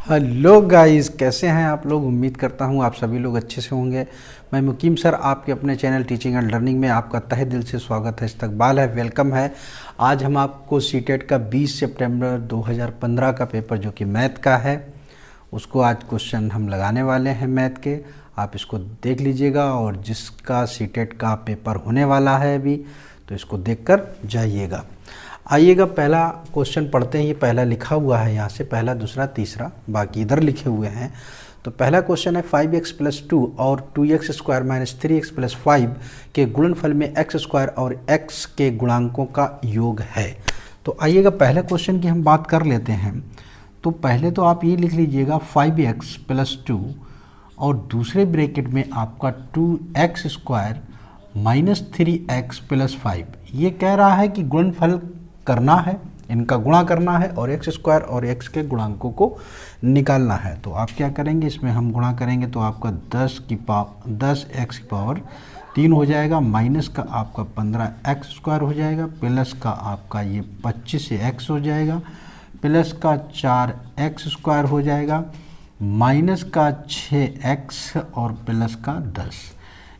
Hello guys, कैसे हैं आप लोग। उम्मीद करता हूं आप सभी लोग अच्छे से होंगे। मैं मुकीम सर आपके अपने चैनल टीचिंग एंड लर्निंग में आपका तहे दिल से स्वागत है, इस्तकबाल है, वेलकम है। आज हम आपको सीटेट का 20 सितंबर 2015 का पेपर जो कि मैथ का है, उसको आज क्वेश्चन हम लगाने वाले हैं मैथ के। आप इसको देख लीजिएगा और जिसका सीटेट का पेपर होने वाला है अभी, तो इसको देखकर जाइएगा। आइएगा, पहला क्वेश्चन पढ़ते हैं। ये पहला लिखा हुआ है यहाँ से, पहला दूसरा तीसरा बाकी इधर लिखे हुए हैं। तो पहला क्वेश्चन है 5x + 2 और 2x² - 3x + 5 के गुणनफल में x² और x के गुणांकों का योग है। तो आइएगा पहले क्वेश्चन की हम बात कर लेते हैं। तो पहले तो आप ये लिख लीजिएगा 5x + 2 और दूसरे ब्रैकेट में आपका 2x² - 3x + 5। ये कह रहा है कि गुणनफल करना है, इनका गुणा करना है और x² और x के गुणांकों को निकालना है। तो आप क्या करेंगे, इसमें हम गुणा करेंगे तो आपका 10x की पावर 3 हो जाएगा, माइनस का आपका 15x² हो जाएगा, प्लस का आपका ये 25x हो जाएगा, प्लस का 4x² हो जाएगा, माइनस का 6x और प्लस का 10।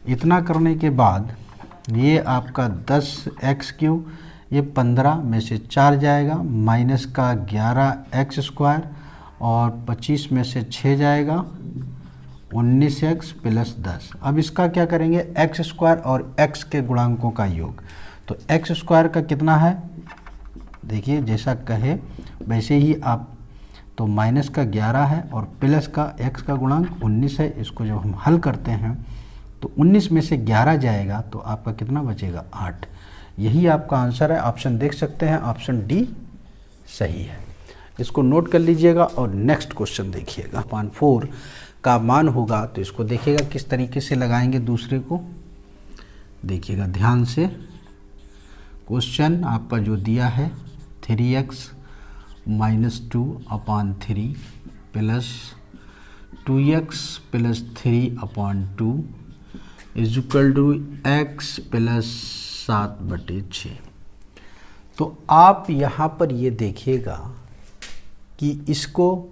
इतना करने के बाद ये आपका 10x³ ये 15 में से 4 जाएगा, माइनस का 11x² और 25 में से 6 जाएगा, 19x + 10। अब इसका क्या करेंगे, x² और x के गुणांकों का योग। तो x² का कितना है, देखिए जैसा कहे वैसे ही आप, तो माइनस का 11 है और प्लस का x का गुणांक 19 है। इसको जब हम हल करते हैं तो 19 में से 11 जाएगा तो आपका कितना बचेगा, 8। यही आपका आंसर है। ऑप्शन देख सकते हैं, ऑप्शन डी सही है। इसको नोट कर लीजिएगा और नेक्स्ट क्वेश्चन देखिएगा। 4 का मान होगा तो इसको देखिएगा किस तरीके से लगाएंगे दूसरे को, देखिएगा ध्यान से। क्वेश्चन आपका जो दिया है 3x - 2/3 प्लस 2x + 3/2 = x + 7/6। तो आप यहाँ पर ये देखिएगा कि इसको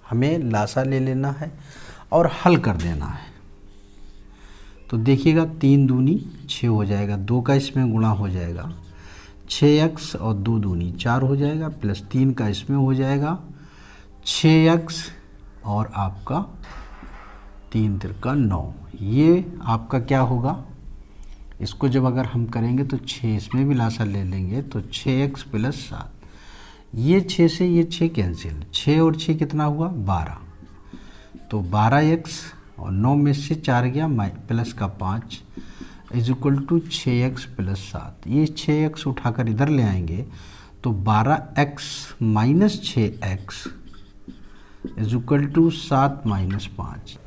हमें लासा ले लेना है और हल कर देना है। तो देखिएगा 3 दूनी 6 हो जाएगा, 2 का इसमें गुणा हो जाएगा, 6x और 2 दूनी 4 हो जाएगा, प्लस 3 का इसमें हो जाएगा 6x और आपका 3 तिरका 9। ये आपका क्या होगा, इसको जब अगर हम करेंगे तो 6 इसमें भी लासा ले लेंगे तो 6x + 7। ये 6 से ये 6 कैंसिल, 6 और 6 कितना हुआ, 12। तो 12x और 9 में से 4 गया, प्लस का 5 = 6x + 7। ये 6x उठाकर इधर ले आएंगे तो 12x - 6x = 7 - 5।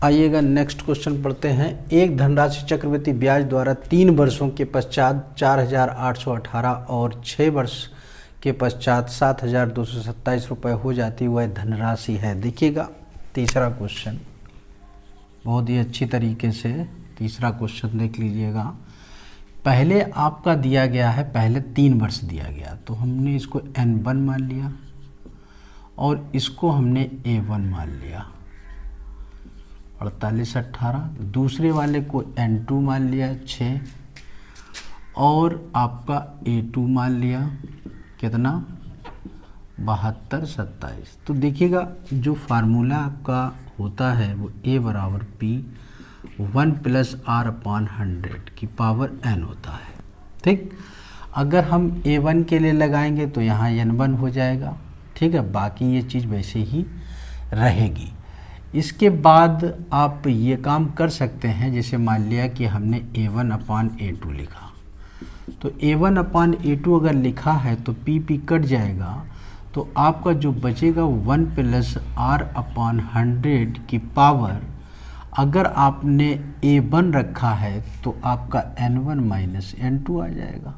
आइएगा नेक्स्ट क्वेश्चन पढ़ते हैं। एक धनराशि चक्रवृद्धि ब्याज द्वारा 3 वर्षों के पश्चात 4,818 और 6 वर्ष के पश्चात 7,227 रुपये हो जाती वह धनराशि है। देखिएगा तीसरा क्वेश्चन, बहुत ही अच्छी तरीके से तीसरा क्वेश्चन देख लीजिएगा। पहले आपका दिया गया है, पहले 3 वर्ष दिया गया तो हमने इसको N1 मान लिया और इसको हमने A1 मान लिया 4818। दूसरे वाले को N2 मान लिया 6 और आपका A2 मान लिया कितना, 72 27। तो देखिएगा जो फार्मूला आपका होता है वो A = P 1 + R/100 की पावर n होता है। ठीक, अगर हम A1 के लिए लगाएंगे तो यहाँ N1 हो जाएगा। ठीक है, बाकी ये चीज़ वैसे ही रहेगी। इसके बाद आप ये काम कर सकते हैं, जैसे मान लिया कि हमने A1/A2 लिखा, तो A1/A2 अगर लिखा है तो P कट जाएगा, तो आपका जो बचेगा 1 + R/100 की पावर, अगर आपने A1 रखा है तो आपका N1 - N2 आ जाएगा।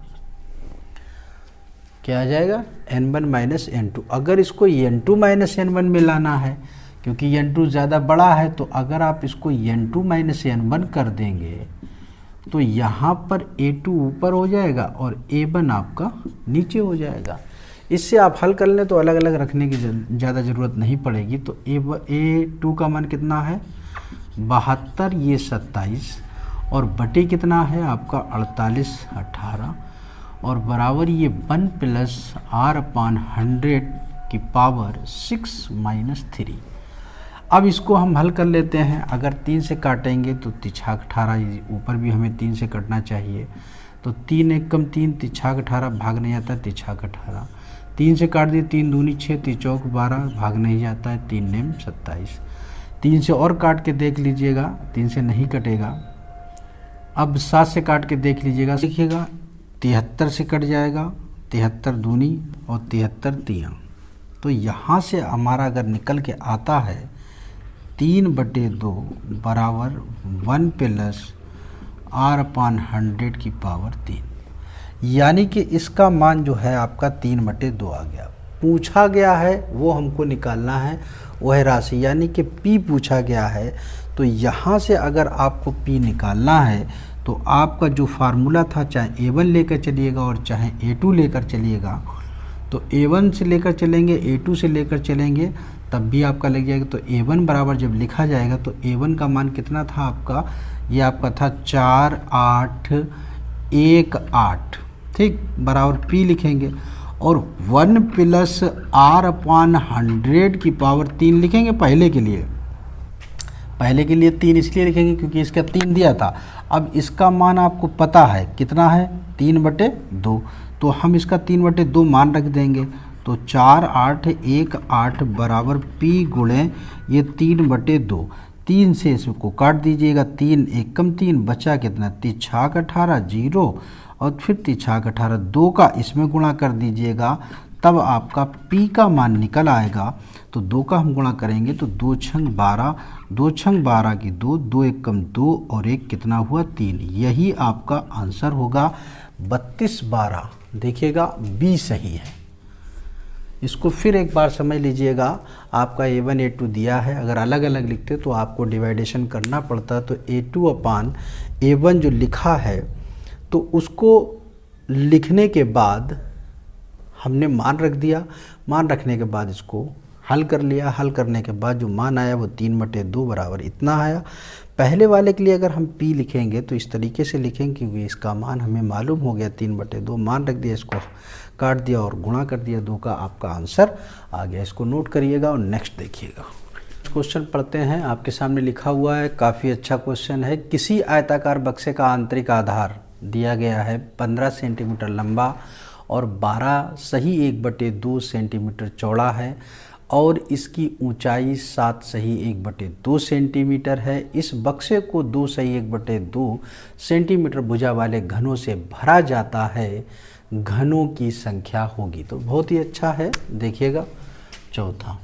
क्या आ जाएगा, N1 - N2। अगर इसको N2 - N1 में लाना है, क्योंकि N2 ज़्यादा बड़ा है, तो अगर आप इसको N2 - N1 कर देंगे तो यहाँ पर A2 ऊपर हो जाएगा और A1 आपका नीचे हो जाएगा। इससे आप हल कर लें तो अलग अलग रखने की ज़्यादा ज़रूरत नहीं पड़ेगी। तो A2 का मान कितना है 72, ये 27 और बटे कितना है आपका 48 18 और बराबर ये 1 + r/100 की पावर 6 - 3। अब इसको हम हल कर लेते हैं। अगर 3 से काटेंगे तो तिछाक 18, ऊपर भी हमें 3 से कटना चाहिए। तो 3 × 1 = 3, तिछाक 18 भाग नहीं आता, तिछाक 18 3 से काट दिए, 3 दूनी 6, तिचौक 12 भाग नहीं जाता है, 3 नेम 27। 3 से और काट के देख लीजिएगा, 3 से नहीं कटेगा। अब 7 से काट के देख लीजिएगा, देखिएगा 73 से कट जाएगा, 73 दूनी और 73 तियाँ। तो यहाँ से हमारा अगर निकल के आता है 3/2 बराबर 1 + r/100 की पावर 3, यानी कि इसका मान जो है आपका 3/2 आ गया। पूछा गया है वो हमको निकालना है, वह राशि यानी कि P पूछा गया है। तो यहाँ से अगर आपको P निकालना है तो आपका जो फार्मूला था, चाहे A1 लेकर चलिएगा और चाहे A2 लेकर चलिएगा, तो A1 से लेकर चलेंगे, A2 से लेकर चलेंगे, तब भी आपका लग जाएगा। तो A1 बराबर जब लिखा जाएगा तो A1 का मान कितना था आपका, ये आपका था 4818, ठीक, बराबर P लिखेंगे और 1 + r/100 की पावर 3 लिखेंगे। पहले के लिए 3 इसलिए लिखेंगे क्योंकि इसका 3 दिया था। अब इसका मान आपको पता है कितना है 3/2, तो हम इसका 3/2 मान रख देंगे। तो 4818 बराबर P गुणे ये 3/2, 3 से इसको काट दीजिएगा, 3 × 1 = 3, बचा कितना तिछाक 18 0 और फिर तिछाक 18 2 का इसमें गुणा कर दीजिएगा, तब आपका P का मान निकल आएगा। तो 2 का हम गुणा करेंगे तो 2 × 12, 2 × 12 की 2, 2 × 1 = 2 और 1 कितना हुआ 3। यही आपका आंसर होगा 32/12। देखिएगा B सही है। इसको फिर एक बार समझ लीजिएगा, आपका A1 A2 दिया है, अगर अलग अलग लिखते तो आपको डिवाइडेशन करना पड़ता। तो A2/A1 जो लिखा है तो उसको लिखने के बाद हमने मान रख दिया, मान रखने के बाद इसको हल कर लिया। हल करने के बाद जो मान आया वो 3/2 बराबर इतना आया। पहले वाले के लिए अगर हम P लिखेंगे तो इस तरीके से लिखेंगे क्योंकि इसका मान हमें मालूम हो गया 3/2, मान रख दिया, इसको काट दिया और गुणा कर दिया, 2 का आपका आंसर आ गया। इसको नोट करिएगा और नेक्स्ट देखिएगा। क्वेश्चन पढ़ते हैं, आपके सामने लिखा हुआ है, काफ़ी अच्छा क्वेश्चन है। किसी आयताकार बक्से का आंतरिक आधार दिया गया है 15 सेंटीमीटर लंबा और 12 सही 1/2 सेंटीमीटर चौड़ा है और इसकी ऊंचाई 7 सही 1/2 सेंटीमीटर है। इस बक्से को 2 सही 1/2 सेंटीमीटर भुजा वाले घनों से भरा जाता है, घनों की संख्या होगी। तो बहुत ही अच्छा है, देखिएगा। चौथा,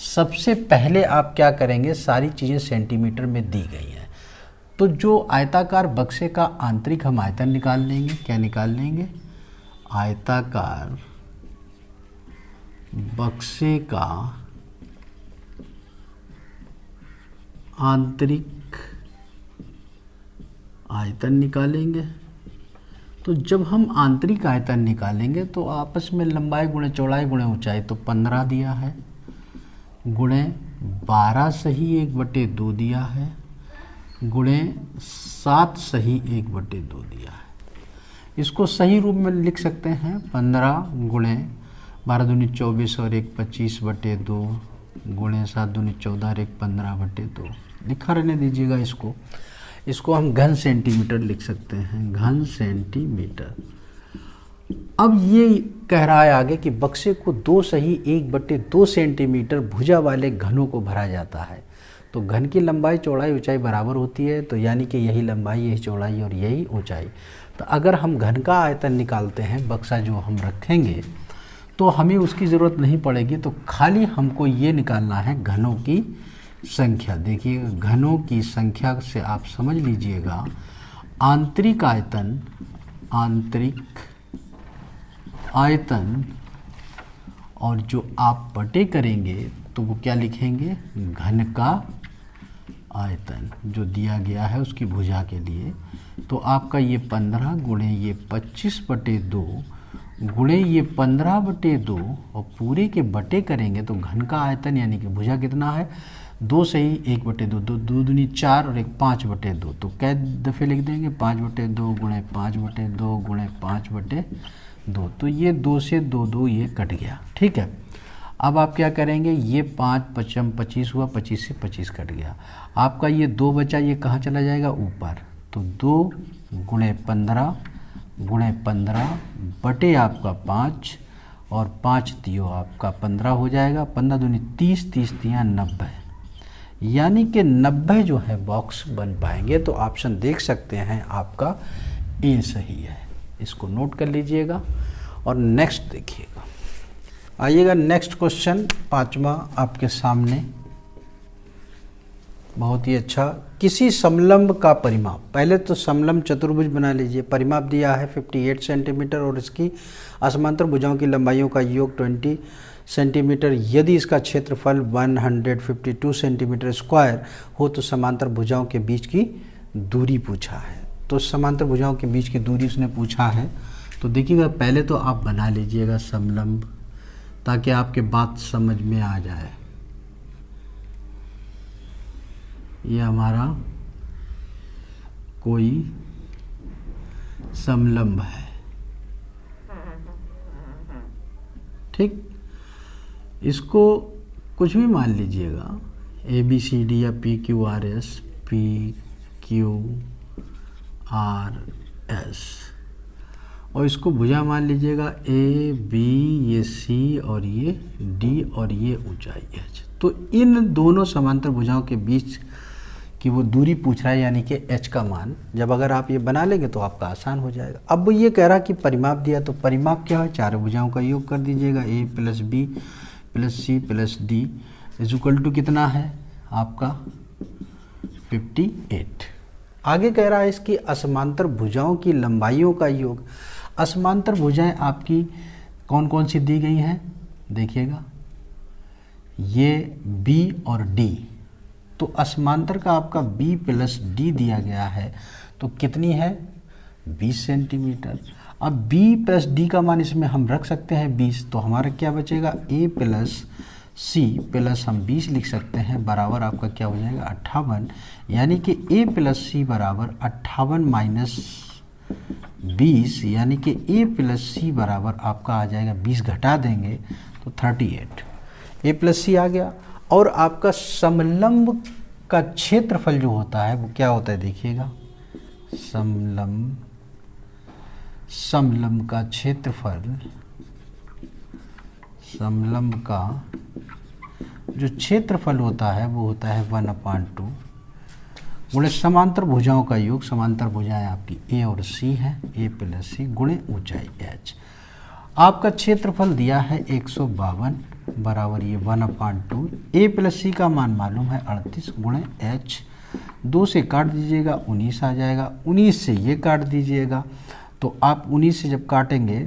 सबसे पहले आप क्या करेंगे, सारी चीज़ें सेंटीमीटर में दी गई हैं। तो जो आयताकार बक्से का आंतरिक हम आयतन निकाल लेंगे। क्या निकाल लेंगे, आयताकार बक्से का आंतरिक आयतन निकालेंगे। तो जब हम आंतरिक आयतन निकालेंगे तो आपस में लंबाई गुणे चौड़ाई गुणे ऊंचाई, तो 15 दिया है गुणे 12 सही 1/2 दिया है गुणे 7 सही 1/2 दिया है। इसको सही रूप में लिख सकते हैं, 15 गुणे 12 दूनी 24 और 1 25/2 गुणे 7 दूनी 14 और 1 15/2 लिखा रहने दीजिएगा। इसको हम घन सेंटीमीटर लिख सकते हैं, घन सेंटीमीटर। अब ये कह रहा है आगे कि बक्से को 2 सही 1/2 सेंटीमीटर भुजा वाले घनों को भरा जाता है। तो घन की लंबाई चौड़ाई ऊंचाई बराबर होती है, तो यानी कि यही लंबाई यही चौड़ाई और यही ऊंचाई। तो अगर हम घन का आयतन निकालते हैं, बक्सा जो हम रखेंगे, तो हमें उसकी ज़रूरत नहीं पड़ेगी। तो खाली हमको ये निकालना है घनों की संख्या। देखिए, घनों की संख्या से आप समझ लीजिएगा आंतरिक आयतन और जो आप बटे करेंगे तो वो क्या लिखेंगे, घन का आयतन जो दिया गया है उसकी भुजा के लिए। तो आपका ये 15 गुणे ये 25/2 गुणे ये 15/2 और पूरे के बटे करेंगे तो घन का आयतन यानी कि भुजा कितना है 2 से ही 1/2, 2 दूनी 4 और 1 5/2। तो कै दफ़े लिख देंगे 5/2 गुणे 5/2 गुणे 5/2। तो ये 2 से 2 2 ये कट गया। ठीक है, अब आप क्या करेंगे, ये 5 5 25 हुआ, 25 से 25 कट गया। आपका ये 2 बचा, ये कहाँ चला जाएगा ऊपर। तो 2 गुणे 15 गुणे 15 बटे आपका 5 और 5 दियो आपका 15 हो जाएगा। 15 दूनी 30, 30 दिया 90, यानी कि 90 जो है बॉक्स बन पाएंगे। तो ऑप्शन देख सकते हैं आपका ए सही है। इसको नोट कर लीजिएगा और नेक्स्ट देखिएगा। आइएगा नेक्स्ट क्वेश्चन 5वां आपके सामने, बहुत ही अच्छा। किसी समलंब का परिमाप, पहले तो समलंब चतुर्भुज बना लीजिए। परिमाप दिया है 58 सेंटीमीटर और इसकी असमांतर भुजाओं की लंबाइयों का योग 20 सेंटीमीटर। यदि इसका क्षेत्रफल 152 सेंटीमीटर स्क्वायर हो तो समांतर भुजाओं के बीच की दूरी पूछा है। तो समांतर भुजाओं के बीच की दूरी उसने पूछा है। तो देखिएगा, पहले तो आप बना लीजिएगा समलंब, ताकि आपके बात समझ में आ जाए। ये हमारा कोई समलंब है, ठीक। इसको कुछ भी मान लीजिएगा, ABCD या PQRS, PQRS, और इसको भुजा मान लीजिएगा AB, ये C और ये D और ये ऊंचाई H। तो इन दोनों समांतर भुजाओं के बीच की वो दूरी पूछ रहा है, यानी कि H का मान। जब अगर आप ये बना लेंगे तो आपका आसान हो जाएगा। अब ये कह रहा कि परिमाप दिया, तो परिमाप क्या है, चारों भुजाओं का योग कर दीजिएगा। A + B + C + D = कितना है आपका 58। आगे कह रहा है इसकी असमांतर भुजाओं की लंबाइयों का योग। असमांतर भुजाएं आपकी कौन कौन सी दी गई हैं, देखिएगा, ये B और D। तो असमांतर का आपका B + D दिया गया है, तो कितनी है 20 सेंटीमीटर। अब B + D का मान इसमें हम रख सकते हैं 20, तो हमारा क्या बचेगा A + C + हम 20 लिख सकते हैं, बराबर आपका क्या हो जाएगा 58। यानी कि A + C बराबर 58 - 20, यानी कि A + C बराबर आपका आ जाएगा 20 घटा देंगे तो 38। A + C आ गया। और आपका समलंब का क्षेत्रफल जो होता है वो क्या होता है, देखिएगा, समलंब का क्षेत्रफल, समलंब का जो क्षेत्रफल होता है वो होता है 1/2 गुणे समांतर भुजाओं का योग। समांतर भुजाएं आपकी A और C है, A + C गुणे ऊंचाई H। आपका क्षेत्रफल दिया है 152 बराबर ये 1/2। A + C का मान मालूम है 38 गुणे H। 2 से काट दीजिएगा 19 आ जाएगा, 19 से ये काट दीजिएगा। तो आप 19 से जब काटेंगे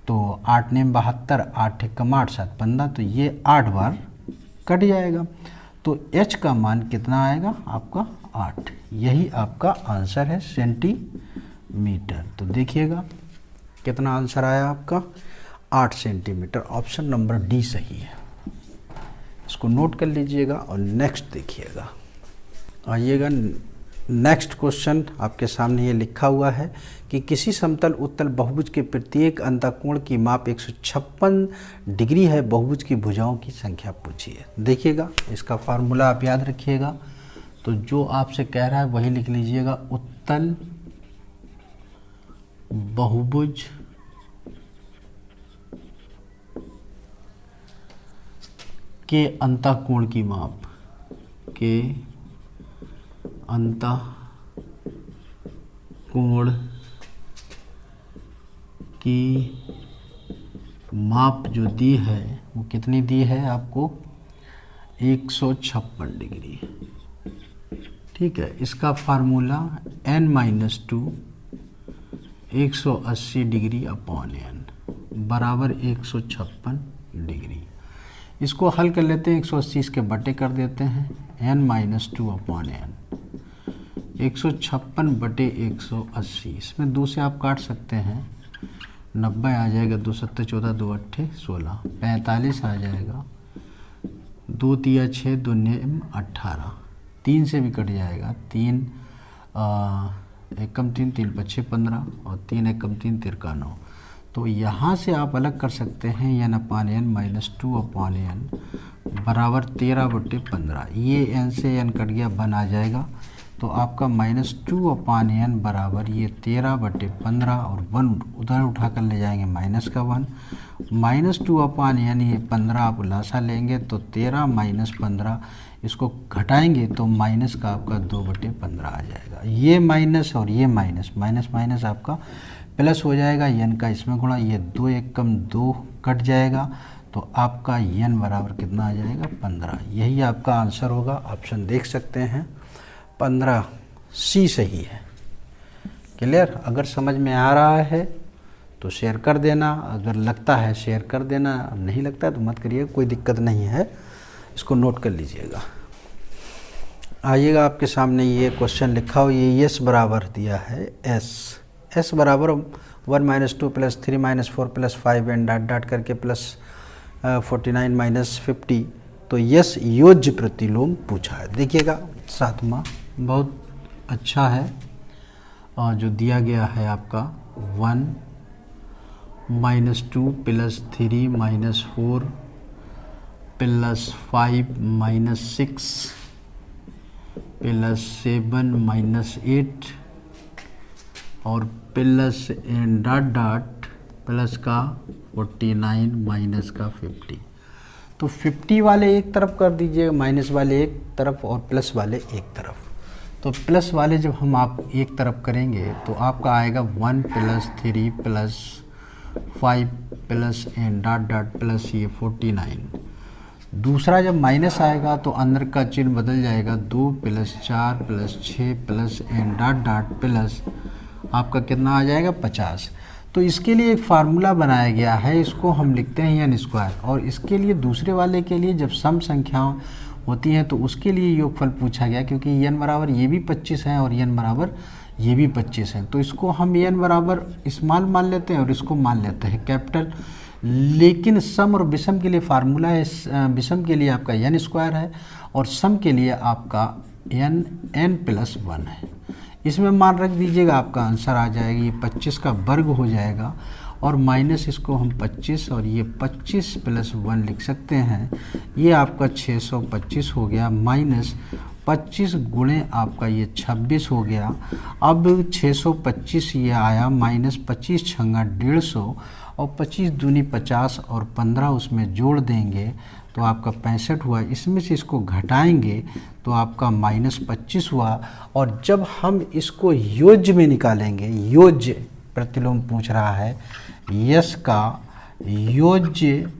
तो 8 ने 72, 8 × 8 = 7 15, तो ये 8 बार कट जाएगा। तो H का मान कितना आएगा आपका 8। यही आपका आंसर है सेंटीमीटर। तो देखिएगा कितना आंसर आया आपका 8 सेंटीमीटर। ऑप्शन नंबर डी सही है। इसको नोट कर लीजिएगा और नेक्स्ट देखिएगा। आइएगा नेक्स्ट क्वेश्चन आपके सामने ये लिखा हुआ है कि किसी समतल उत्तल बहुभुज के प्रत्येक अंतःकोण की माप 156 डिग्री है, बहुभुज की भुजाओं की संख्या पूछी है। देखिएगा, इसका फार्मूला आप याद रखिएगा। तो जो आपसे कह रहा है वही लिख लीजिएगा। उत्तल बहुभुज के अंतःकोण की माप, के अंतःकोण की माप जो दी है वो कितनी दी है आपको 156 डिग्री। ठीक है, इसका formula n-2 180 degree upon n बराबर 156 डिग्री। इसको हल कर लेते हैं, 180 इसके बटे कर देते हैं, n-2 अपॉन n 156 बटे 180। इसमें 2 से आप काट सकते हैं, 90 आ जाएगा, 2 7 14, 2 8 16, 45 आ जाएगा, 2 3 6, 2 9 18, 3 से भी कट जाएगा, 3 एक कम 3, 3 5 15 और 3 एक कम 3 13 9। तो यहाँ से आप अलग कर सकते हैं n अपान n माइनस 2 अपान n बराबर 13/15। ये n से n कट गया, 1 आ जाएगा। तो आपका माइनस 2 अपान n बराबर ये 13/15 और 1 उधर उठा कर ले जाएंगे माइनस का 1, माइनस 2 अपान n ये 15 आप लासा लेंगे तो 13 माइनस 15, इसको घटाएंगे तो माइनस का आपका 2/15 आ जाएगा। ये माइनस और ये माइनस, माइनस माइनस आपका प्लस हो जाएगा, n का इसमें गुणा, ये 2 एक कम 2 कट जाएगा, तो आपका n बराबर कितना आ जाएगा 15। यही आपका आंसर होगा। ऑप्शन देख सकते हैं 15 सी सही है। क्लियर? अगर समझ में आ रहा है तो शेयर कर देना, अगर लगता है शेयर कर देना, नहीं लगता तो मत करिए, कोई दिक्कत नहीं है, इसको नोट कर लीजिएगा। आइएगा आपके सामने ये क्वेश्चन लिखा हो, ये यस बराबर दिया है एस बराबर 1 minus 2 plus 3 minus 4 plus 5 and dot dot करके प्लस 49 माइनस 50। तो यस योज्य प्रतिलोम पूछा है। देखिएगा 7वां बहुत अच्छा है, और जो दिया गया है आपका 1 minus 2 plus 3 minus 4 plus 5 minus 6 plus 7 minus 8 और plus and dot dot plus का 49 माइनस का 50। तो 50 वाले एक तरफ कर दीजिएगा, माइनस वाले एक तरफ और प्लस वाले एक तरफ। तो प्लस वाले जब हम आप एक तरफ करेंगे तो आपका आएगा 1 plus 3 plus 5 plus and dot dot plus ये 49। दूसरा जब माइनस आएगा तो अंदर का चिन्ह बदल जाएगा, 2 plus 4 plus 6 plus and dot dot plus आपका कितना आ जाएगा 50। तो इसके लिए एक फार्मूला बनाया गया है, इसको हम लिखते हैं n स्क्वायर, और इसके लिए दूसरे वाले के लिए जब सम संख्याएं होती हैं तो उसके लिए योगफल पूछा गया, क्योंकि n बराबर ये भी 25 है और n बराबर ये भी 25 है। तो इसको हम n बराबर स्मॉल मान लेते हैं और इसको मान लेते हैं कैपिटल। लेकिन सम और विषम के लिए फार्मूला है, विषम के लिए आपका n स्क्वायर है और सम के लिए आपका n प्लस 1 है। इसमें मान रख दीजिएगा, आपका आंसर आ जाएगा, ये 25 का वर्ग हो जाएगा और माइनस इसको हम 25 और ये 25 प्लस 1 लिख सकते हैं। ये आपका 625 हो गया, माइनस 25 गुणे आपका ये 26 हो गया। अब 625 ये आया, माइनस 25 छंगा 150 और 25 दूनी 50 और 15 उसमें जोड़ देंगे तो आपका 65 हुआ। इसमें से इसको घटाएंगे तो आपका माइनस 25 हुआ। और जब हम इसको योज्य में निकालेंगे, योज्य प्रतिलोम पूछ रहा है, यस का योज्य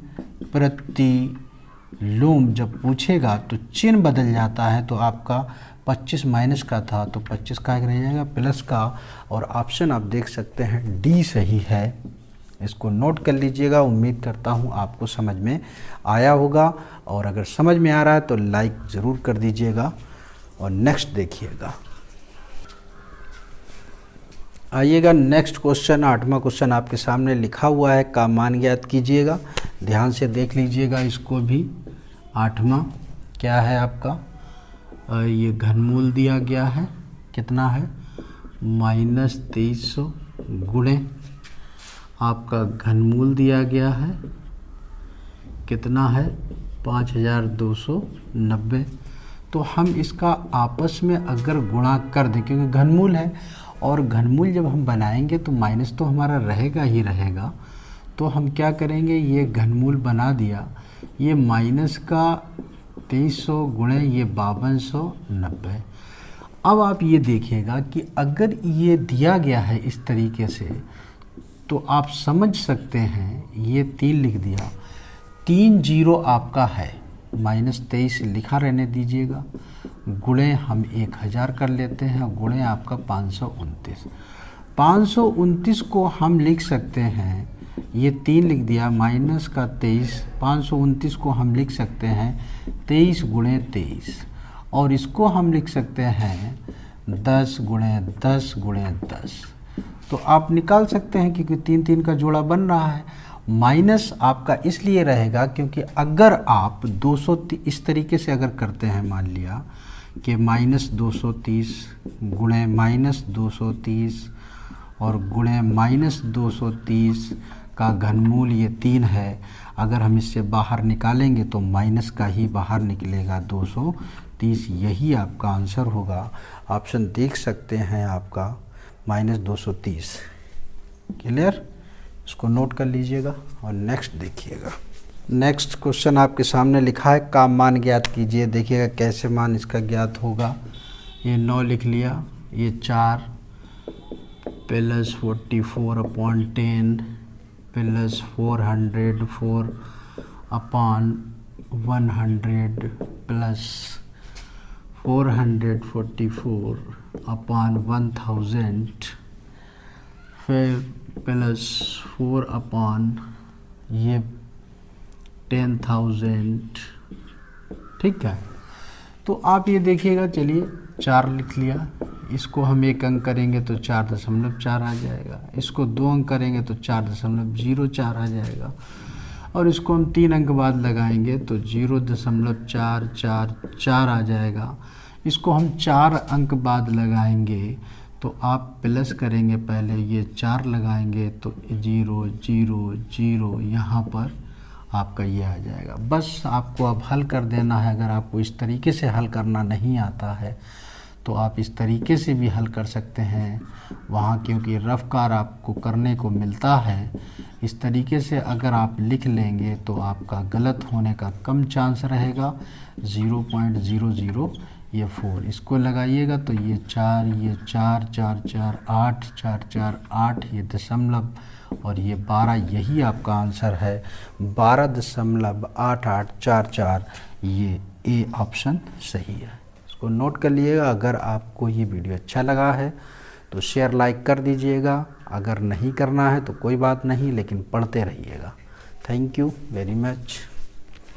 प्रतिलोम जब पूछेगा तो चिन्ह बदल जाता है। तो आपका 25 माइनस का था तो 25 का रह जाएगा प्लस का, और ऑप्शन आप देख सकते हैं डी सही है। इसको नोट कर लीजिएगा। उम्मीद करता हूँ आपको समझ में आया होगा, और अगर समझ में आ रहा है तो लाइक ज़रूर कर दीजिएगा। और नेक्स्ट देखिएगा, आइएगा नेक्स्ट क्वेश्चन, 8वां क्वेश्चन आपके सामने लिखा हुआ है, का मान ज्ञात कीजिएगा। ध्यान से देख लीजिएगा इसको भी। 8वां क्या है आपका, ये घनमूल दिया गया है, कितना है माइनस 2300 गुणे आपका घनमूल दिया गया है, कितना है 5290। तो हम इसका आपस में अगर गुणा कर दें, क्योंकि घनमूल है और घनमूल जब हम बनाएंगे तो माइनस तो हमारा रहेगा ही रहेगा। तो हम क्या करेंगे, ये घनमूल बना दिया, ये माइनस का 2300 गुणे ये 5290। अब आप ये देखिएगा कि अगर ये दिया गया है इस तरीके से तो आप समझ सकते हैं, ये 3 लिख दिया, 3 जीरो आपका है, माइनस 23 लिखा रहने दीजिएगा, गुणे हम 1000 कर लेते हैं, गुणे आपका 529। 529 को हम लिख सकते हैं, ये 3 लिख दिया, माइनस का 23, 529 को हम लिख सकते हैं 23 गुणे 23, और इसको हम लिख सकते हैं 10 गुणे 10 गुणे 10। तो आप निकाल सकते हैं क्योंकि 3 3 का जोड़ा बन रहा है। माइनस आपका इसलिए रहेगा क्योंकि अगर आप 230 इस तरीके से अगर करते हैं, मान लिया कि -230 गुणे -230 और गुणे -230 का घनमूल ये 3 है। अगर हम इससे बाहर निकालेंगे तो माइनस का ही बाहर निकलेगा 230, यही आपका आंसर होगा। ऑप्शन देख सकते हैं आपका -230। क्लियर, इसको नोट कर लीजिएगा और नेक्स्ट देखिएगा। नेक्स्ट क्वेश्चन आपके सामने लिखा है का मान ज्ञात कीजिए। देखिएगा कैसे मान इसका ज्ञात होगा। ये 9 लिख लिया, ये 4 + 44/10 + 404/100 + 444/1000 फिर +4 ये 10,000। ठीक है, तो आप ये देखिएगा, चलिए 4 लिख लिया, इसको हम 1 अंक करेंगे तो 4.4 आ जाएगा, इसको 2 अंक करेंगे तो 4.04 आ जाएगा, और इसको हम 3 अंक बाद लगाएंगे तो 0.444 आ जाएगा। इसको हम 4 अंक बाद लगाएंगे तो आप प्लस करेंगे, पहले ये 4 लगाएंगे तो 0 0 0 यहाँ पर आपका ये आ जाएगा। बस आपको अब हल कर देना है। अगर आपको इस तरीके से हल करना नहीं आता है तो आप इस तरीके से भी हल कर सकते हैं वहाँ, क्योंकि रफ़कार आपको करने को मिलता है। इस तरीके से अगर आप लिख लेंगे तो आपका गलत होने का कम चांस रहेगा। 0.00 ये 4 इसको लगाइएगा तो ये 4 ये 4 4 4 8 4 4 8 ये दशमलव और ये 12, यही आपका आंसर है 12.8844। ये ए ऑप्शन सही है। इसको नोट कर लीजिएगा। अगर आपको ये वीडियो अच्छा लगा है तो शेयर लाइक कर दीजिएगा। अगर नहीं करना है तो कोई बात नहीं, लेकिन पढ़ते रहिएगा। Thank you very much.